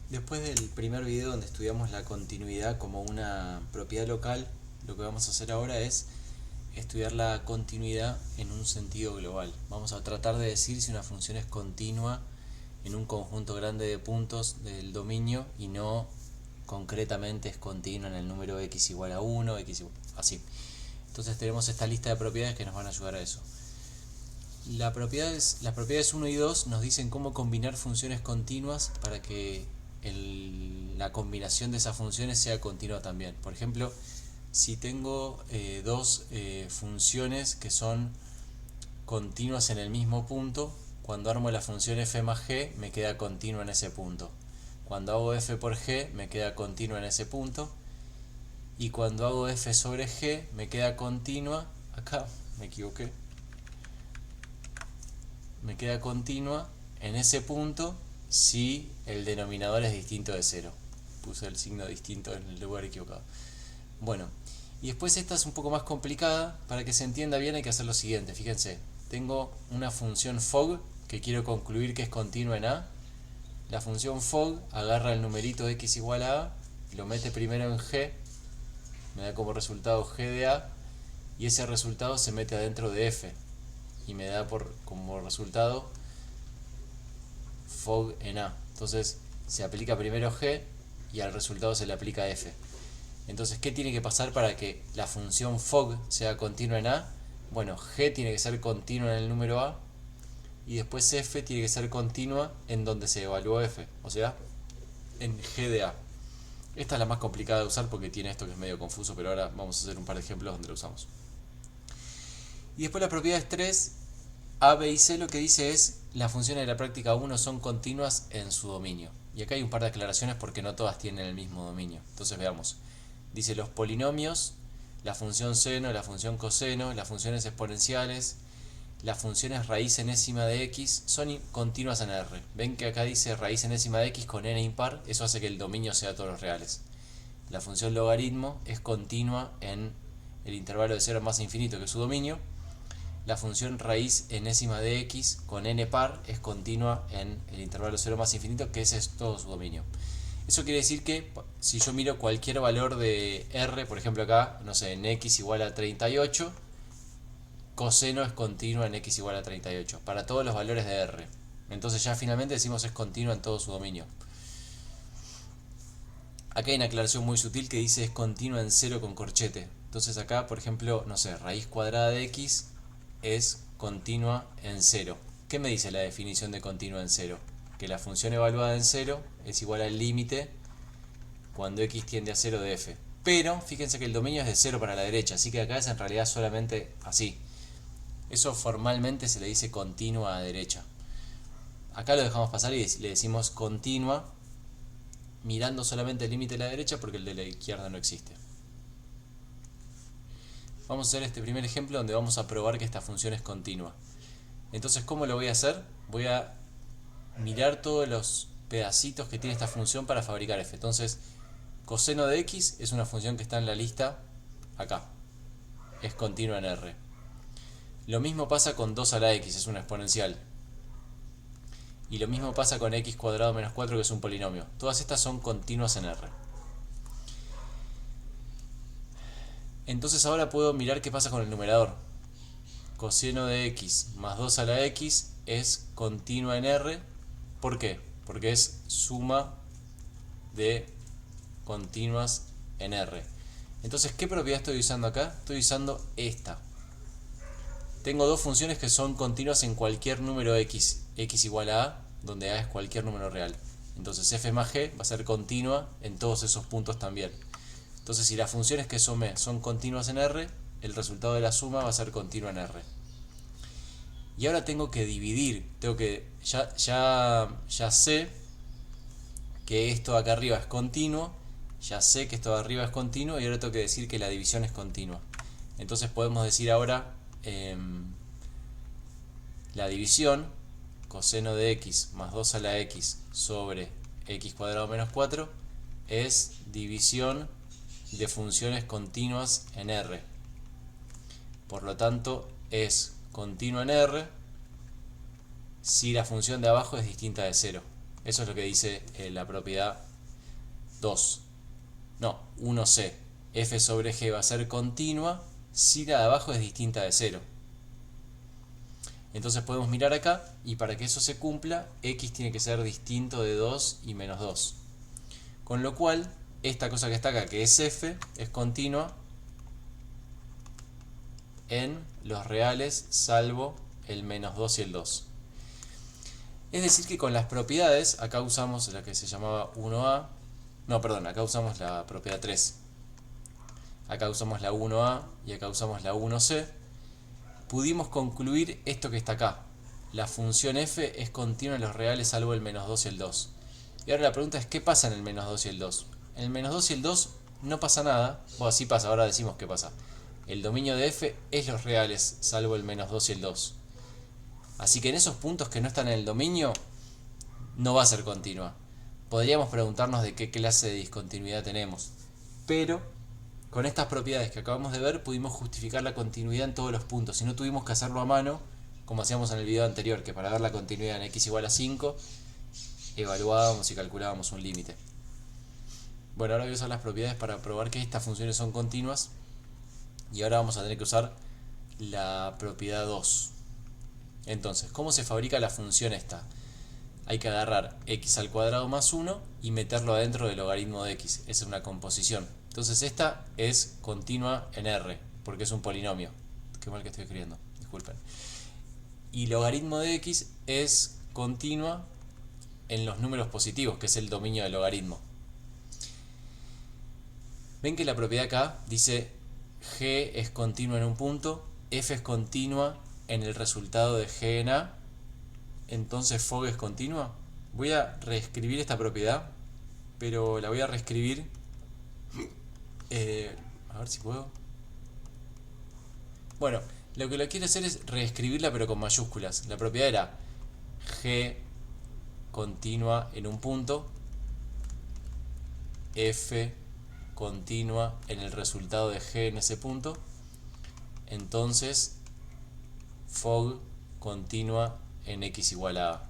Después del primer video donde estudiamos la continuidad como una propiedad local, lo que vamos a hacer ahora es estudiar la continuidad en un sentido global. Vamos a tratar de decir si una función es continua en un conjunto grande de puntos del dominio y no concretamente es continua en el número x igual a 1, así. Entonces tenemos esta lista de propiedades que nos van a ayudar a eso. Las propiedades 1 y 2 nos dicen cómo combinar funciones continuas para que la combinación de esas funciones sea continua también. Por ejemplo, si tengo dos funciones que son continuas en el mismo punto, cuando armo la función f más g me queda continua en ese punto. Cuando hago f por g me queda continua en ese punto. Y cuando hago f sobre g me queda continua, acá me equivoqué, me queda continua en ese punto si el denominador es distinto de 0. Puse el signo distinto en el lugar equivocado. Bueno, y después esta es un poco más complicada. Para que se entienda bien hay que hacer lo siguiente. Fíjense, tengo una función fog que quiero concluir que es continua en A. La función fog agarra el numerito x igual a A, lo mete primero en G, me da como resultado G de A, y ese resultado se mete adentro de F y me da como resultado fog en A. Entonces se aplica primero G y al resultado se le aplica F. Entonces, ¿qué tiene que pasar para que la función fog sea continua en A? Bueno, G tiene que ser continua en el número A y después F tiene que ser continua en donde se evaluó F, o sea, en G de A. Esta es la más complicada de usar porque tiene esto que es medio confuso, pero ahora vamos a hacer un par de ejemplos donde lo usamos. Y después las propiedades 3, A, B y C lo que dice es las funciones de la práctica 1 son continuas en su dominio. Y acá hay un par de aclaraciones porque no todas tienen el mismo dominio. Entonces veamos. Dice los polinomios, la función seno, la función coseno, las funciones exponenciales, las funciones raíz enésima de x son continuas en R. Ven que acá dice raíz enésima de x con n impar, eso hace que el dominio sea todos los reales. La función logaritmo es continua en el intervalo de 0 más infinito, que es su dominio. La función raíz enésima de x con n par es continua en el intervalo 0 más infinito, que ese es todo su dominio. Eso quiere decir que si yo miro cualquier valor de r, por ejemplo acá, no sé, en x igual a 38, coseno es continua en x igual a 38, para todos los valores de r. Entonces ya finalmente decimos es continua en todo su dominio. Acá hay una aclaración muy sutil que dice es continua en 0 con corchete. Entonces acá, por ejemplo, no sé, raíz cuadrada de x es continua en 0. ¿Qué me dice la definición de continua en 0? Que la función evaluada en 0 es igual al límite cuando x tiende a 0 de f. Pero fíjense que el dominio es de 0 para la derecha, así que acá es en realidad solamente así. Eso formalmente se le dice continua a derecha. Acá lo dejamos pasar y le decimos continua mirando solamente el límite de la derecha porque el de la izquierda no existe. Vamos a hacer este primer ejemplo donde vamos a probar que esta función es continua. Entonces, ¿cómo lo voy a hacer? Voy a mirar todos los pedacitos que tiene esta función para fabricar f. Entonces, coseno de x es una función que está en la lista acá. Es continua en R. Lo mismo pasa con 2 a la x, es una exponencial. Y lo mismo pasa con x cuadrado menos 4, que es un polinomio. Todas estas son continuas en R. Entonces ahora puedo mirar qué pasa con el numerador. Coseno de x más 2 a la x es continua en R. ¿Por qué? Porque es suma de continuas en R. Entonces, ¿qué propiedad estoy usando acá? Estoy usando esta. Tengo dos funciones que son continuas en cualquier número x. X igual a A, donde A es cualquier número real. Entonces f más g va a ser continua en todos esos puntos también. Entonces, si las funciones que sumé son continuas en R, el resultado de la suma va a ser continua en R. Y ahora tengo que dividir. Ya sé que esto de acá arriba es continuo. Ya sé que esto de arriba es continuo. Y ahora tengo que decir que la división es continua. Entonces podemos decir ahora la división, coseno de x más 2 a la x sobre x cuadrado menos 4, es división de funciones continuas en R. Por lo tanto, es continua en R si la función de abajo es distinta de 0. Eso es lo que dice la propiedad 2. No, 1c. F sobre G va a ser continua si la de abajo es distinta de 0. Entonces podemos mirar acá y para que eso se cumpla, X tiene que ser distinto de 2 y menos 2. Con lo cual, esta cosa que está acá, que es F, es continua en los reales salvo el menos 2 y el 2. Es decir que con las propiedades, acá usamos la que se llamaba 1A, no, perdón, acá usamos la propiedad 3. Acá usamos la 1A y acá usamos la 1C. Pudimos concluir esto que está acá. La función f es continua en los reales salvo el menos 2 y el 2. Y ahora la pregunta es, ¿qué pasa en el menos 2 y el 2? En el menos 2 y el 2 no pasa nada. Bueno, sí pasa, ahora decimos qué pasa. El dominio de f es los reales salvo el menos 2 y el 2. Así que en esos puntos que no están en el dominio, no va a ser continua. Podríamos preguntarnos de qué clase de discontinuidad tenemos. Pero con estas propiedades que acabamos de ver pudimos justificar la continuidad en todos los puntos y no tuvimos que hacerlo a mano como hacíamos en el video anterior, que para ver la continuidad en x igual a 5 evaluábamos y calculábamos un límite. Bueno, ahora voy a usar las propiedades para probar que estas funciones son continuas y ahora vamos a tener que usar la propiedad 2. Entonces, ¿cómo se fabrica la función esta? Hay que agarrar x al cuadrado más 1 y meterlo adentro del logaritmo de x. Esa es una composición. Entonces esta es continua en R, porque es un polinomio. Qué mal que estoy escribiendo, disculpen. Y logaritmo de x es continua en los números positivos, que es el dominio del logaritmo. Ven que la propiedad acá dice g es continua en un punto, f es continua en el resultado de g en a, entonces fog es continua. Voy a reescribir esta propiedad, pero la voy a reescribir a ver si puedo. Bueno, lo que quiero hacer es reescribirla pero con mayúsculas. La propiedad era g continua en un punto, f continua en el resultado de g en ese punto, entonces fog continua en x igual a a.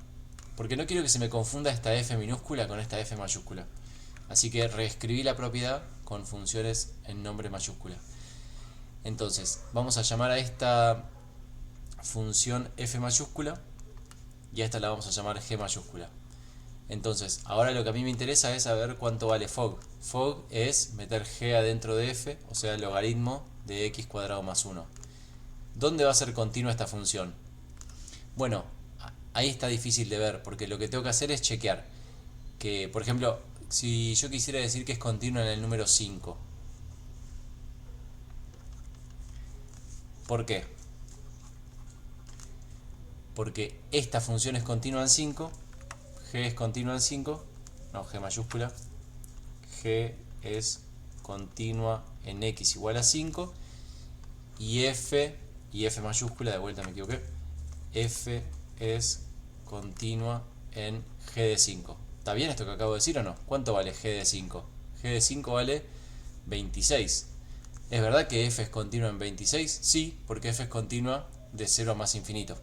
Porque no quiero que se me confunda esta f minúscula con esta f mayúscula. Así que reescribí la propiedad con funciones en nombre mayúscula. Entonces, vamos a llamar a esta función f mayúscula y a esta la vamos a llamar g mayúscula. Entonces, ahora lo que a mí me interesa es saber cuánto vale fog. Fog es meter g adentro de f, o sea, el logaritmo de x cuadrado más 1. ¿Dónde va a ser continua esta función? Bueno, ahí está difícil de ver, porque lo que tengo que hacer es chequear que, por ejemplo, si yo quisiera decir que es continua en el número 5. ¿Por qué? Porque esta función es continua en 5, g es continua en 5, no, g mayúscula, g es continua en x igual a 5, y f mayúscula, de vuelta me equivoqué, f es continua en g de 5. ¿Está bien esto que acabo de decir o no? ¿Cuánto vale g de 5? G de 5 vale 26. ¿Es verdad que f es continua en 26? Sí, porque f es continua de 0 a más infinito.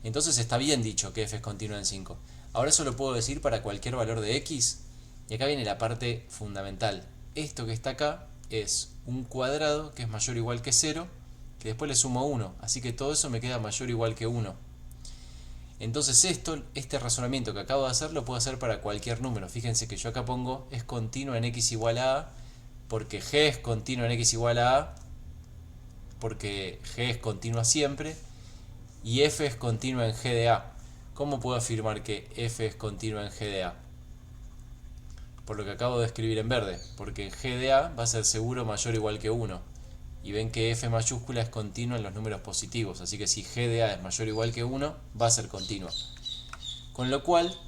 Entonces está bien dicho que f es continua en 5. Ahora eso lo puedo decir para cualquier valor de x. Y acá viene la parte fundamental. Esto que está acá es un cuadrado que es mayor o igual que 0, que después le sumo 1. Así que todo eso me queda mayor o igual que 1. Entonces este razonamiento que acabo de hacer lo puedo hacer para cualquier número. Fíjense que yo acá pongo es continua en x igual a a, porque g es continua en x igual a a, porque g es continua siempre, y f es continua en g de a. ¿Cómo puedo afirmar que f es continua en g de a? Por lo que acabo de escribir en verde, porque en g de a va a ser seguro mayor o igual que 1. Y ven que f mayúscula es continua en los números positivos, así que si g de a es mayor o igual que 1, va a ser continua. Con lo cual,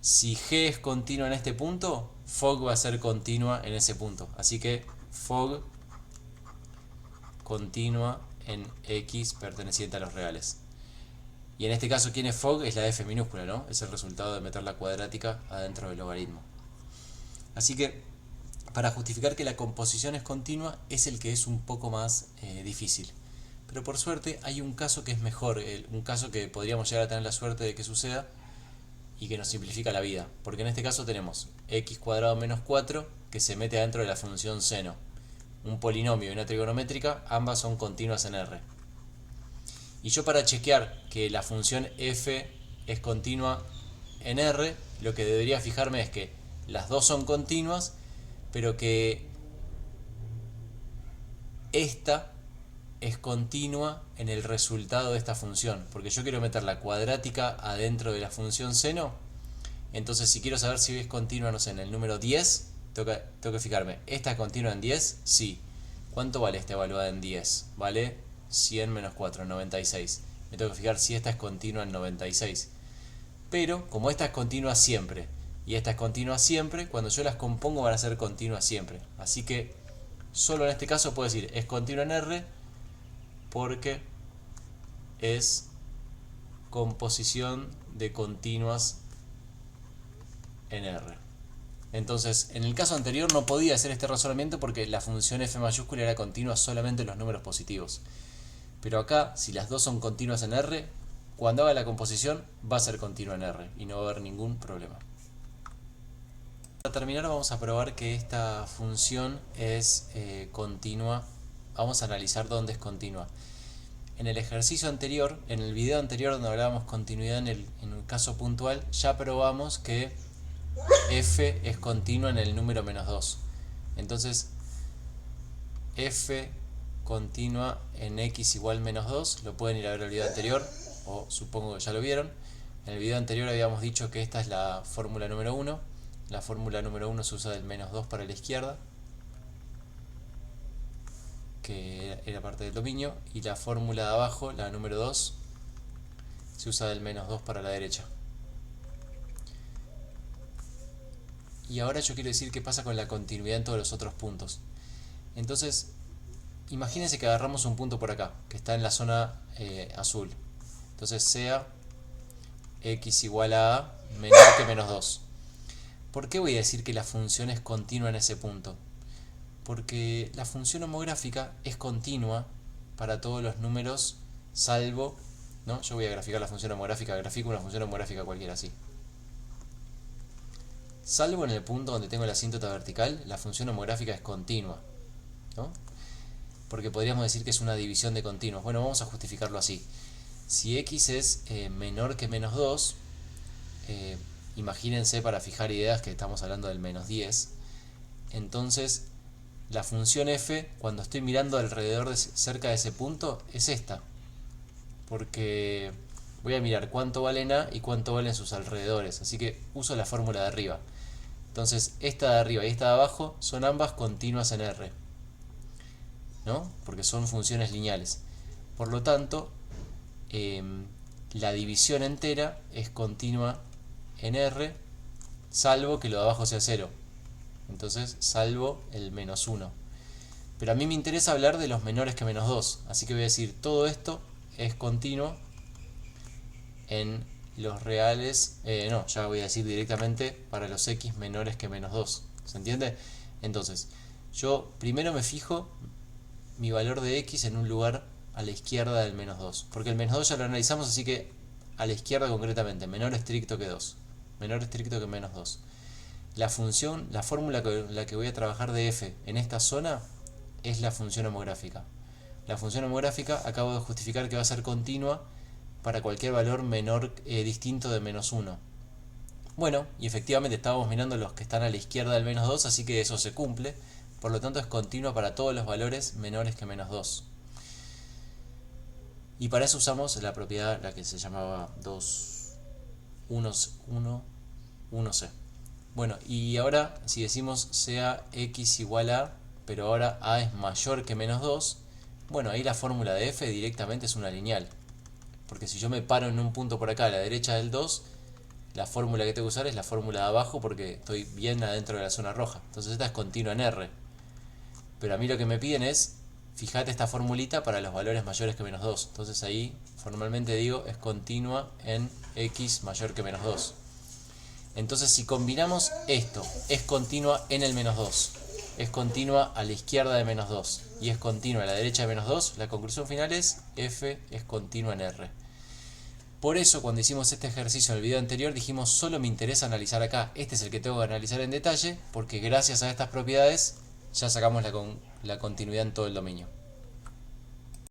si g es continua en este punto, fog va a ser continua en ese punto. Así que fog continua en x perteneciente a los reales. Y en este caso, ¿quién es fog? Es la f minúscula, ¿no? Es el resultado de meter la cuadrática adentro del logaritmo. Así que, para justificar que la composición es continua, es el que es un poco más difícil. Pero por suerte hay un caso que es mejor, un caso que podríamos llegar a tener la suerte de que suceda, y que nos simplifica la vida, porque en este caso tenemos x cuadrado menos 4 que se mete adentro de la función seno, un polinomio y una trigonométrica, ambas son continuas en R. Y yo, para chequear que la función f es continua en R, lo que debería fijarme es que las dos son continuas, pero que esta es continua en el resultado de esta función, porque yo quiero meter la cuadrática adentro de la función seno. Entonces, si quiero saber si es continua, no sé, en el número 10, tengo que fijarme, ¿esta es continua en 10? Sí. ¿Cuánto vale esta evaluada en 10? Vale 100 menos 4, 96. Me tengo que fijar si esta es continua en 96. Pero, como esta es continua siempre y esta es continua siempre, cuando yo las compongo van a ser continuas siempre. Así que, solo en este caso puedo decir, es continua en R porque es composición de continuas en R. Entonces, en el caso anterior no podía hacer este razonamiento porque la función f mayúscula era continua solamente en los números positivos. Pero acá, si las dos son continuas en R, cuando haga la composición va a ser continua en R y no va a haber ningún problema. Para terminar, vamos a probar que esta función es continua. Vamos a analizar dónde es continua. En el ejercicio anterior, en el video anterior donde hablábamos continuidad en un caso puntual, ya probamos que f es continua en el número menos 2. Entonces, f continua en x igual menos 2, lo pueden ir a ver el video anterior, o supongo que ya lo vieron. En el video anterior habíamos dicho que esta es la fórmula número 1. La fórmula número 1 se usa del menos 2 para la izquierda, que era parte del dominio, y la fórmula de abajo, la número 2, se usa del menos 2 para la derecha. Y ahora yo quiero decir qué pasa con la continuidad en todos los otros puntos. Entonces, imagínense que agarramos un punto por acá, que está en la zona azul. Entonces, sea x igual a menor que menos 2. ¿Por qué voy a decir que la función es continua en ese punto? Porque la función homográfica es continua para todos los números, salvo, ¿no? Yo voy a graficar la función homográfica, grafico una función homográfica cualquiera así. Salvo en el punto donde tengo la asíntota vertical, la función homográfica es continua, ¿no? Porque podríamos decir que es una división de continuos. Bueno, vamos a justificarlo así. Si x es menor que menos 2, imagínense, para fijar ideas, que estamos hablando del menos 10. Entonces, la función f, cuando estoy mirando alrededor cerca de ese punto, es esta. Porque voy a mirar cuánto vale en A y cuánto vale en sus alrededores. Así que uso la fórmula de arriba. Entonces, esta de arriba y esta de abajo son ambas continuas en R, ¿no? Porque son funciones lineales. Por lo tanto, la división entera es continua en R, salvo que lo de abajo sea 0. Entonces, salvo el menos 1. Pero a mí me interesa hablar de los menores que menos 2. Así que voy a decir, todo esto es continuo en los reales. No, ya voy a decir directamente para los x menores que menos 2. ¿Se entiende? Entonces, yo primero me fijo mi valor de x en un lugar a la izquierda del menos 2. Porque el menos 2 ya lo analizamos, así que a la izquierda concretamente, menor estricto que 2. Menor estricto que menos 2. La función, la fórmula con la que voy a trabajar de f en esta zona es la función homográfica. La función homográfica acabo de justificar que va a ser continua para cualquier valor menor distinto de menos 1. Bueno, y efectivamente estábamos mirando los que están a la izquierda del menos 2, así que eso se cumple. Por lo tanto, es continua para todos los valores menores que menos 2. Y para eso usamos la propiedad, la que se llamaba 1c. Bueno, y ahora si decimos sea x igual a, pero ahora a es mayor que menos 2, bueno, ahí la fórmula de f directamente es una lineal. Porque si yo me paro en un punto por acá a la derecha del 2, la fórmula que tengo que usar es la fórmula de abajo porque estoy bien adentro de la zona roja. Entonces esta es continua en R. Pero a mí lo que me piden es, fíjate esta formulita para los valores mayores que menos 2. Entonces ahí formalmente digo, es continua en x mayor que menos 2. Entonces, si combinamos esto, es continua en el menos 2, es continua a la izquierda de menos 2 y es continua a la derecha de menos 2, la conclusión final es f es continua en R. Por eso cuando hicimos este ejercicio en el video anterior dijimos solo me interesa analizar acá, este es el que tengo que analizar en detalle porque gracias a estas propiedades ya sacamos la continuidad en todo el dominio.